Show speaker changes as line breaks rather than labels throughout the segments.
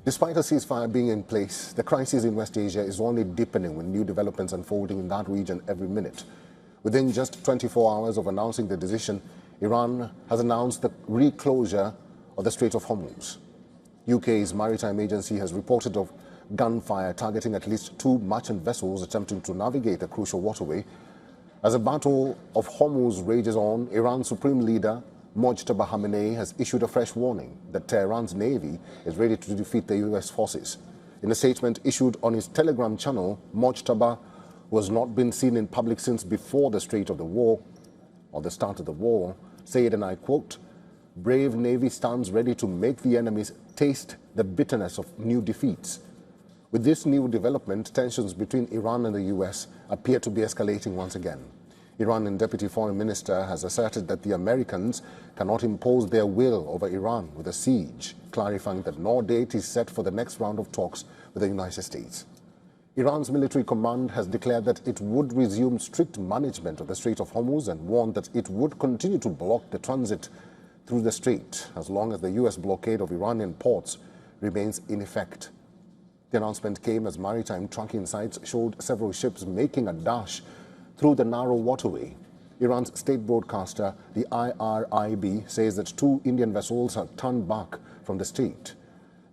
Despite a ceasefire being in place, the crisis in West Asia is only deepening with new developments unfolding in that region every minute. Within just 24 hours of announcing the decision, Iran has announced the reclosure of the Strait of Hormuz. UK's maritime agency has reported of gunfire targeting at least 2 merchant vessels attempting to navigate the crucial waterway. As the Battle of Hormuz rages on, Iran's supreme leader Mojtaba Khamenei has issued a fresh warning that Tehran's navy is ready to defeat the US forces. In a statement issued on his Telegram channel, Mojtaba, who has not been seen in public since before the start of the war, said, and I quote, "Brave navy stands ready to make the enemies taste the bitterness of new defeats." With this new development, tensions between Iran and the US appear to be escalating once again. Iranian Deputy Foreign Minister has asserted that the Americans cannot impose their will over Iran with a siege, clarifying that no date is set for the next round of talks with the United States. Iran's military command has declared that it would resume strict management of the Strait of Hormuz and warned that it would continue to block the transit through the strait as long as the US blockade of Iranian ports remains in effect. The announcement came as maritime tracking sites showed several ships making a dash through the narrow waterway. Iran's state broadcaster, the IRIB, says that 2 Indian vessels have turned back from the strait.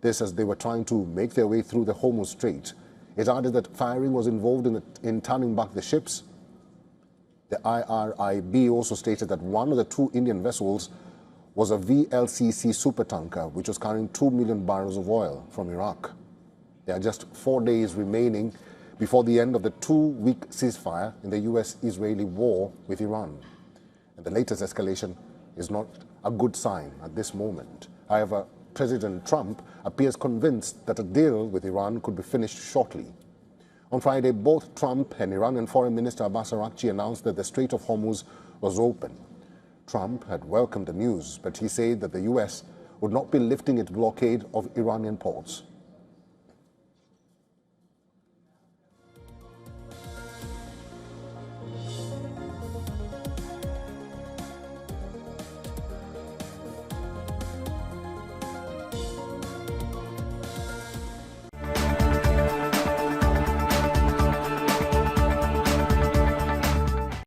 This as they were trying to make their way through the Hormuz Strait. It added that firing was involved in turning back the ships. The IRIB also stated that one of the 2 Indian vessels was a VLCC supertanker, which was carrying 2 million barrels of oil from Iraq. There are just 4 days remaining before the end of the 2-week ceasefire in the US-Israeli war with Iran. And the latest escalation is not a good sign at this moment. However, President Trump appears convinced that a deal with Iran could be finished shortly. On Friday, both Trump and Iranian Foreign Minister Abbas Araghchi announced that the Strait of Hormuz was open. Trump had welcomed the news, but he said that the US would not be lifting its blockade of Iranian ports.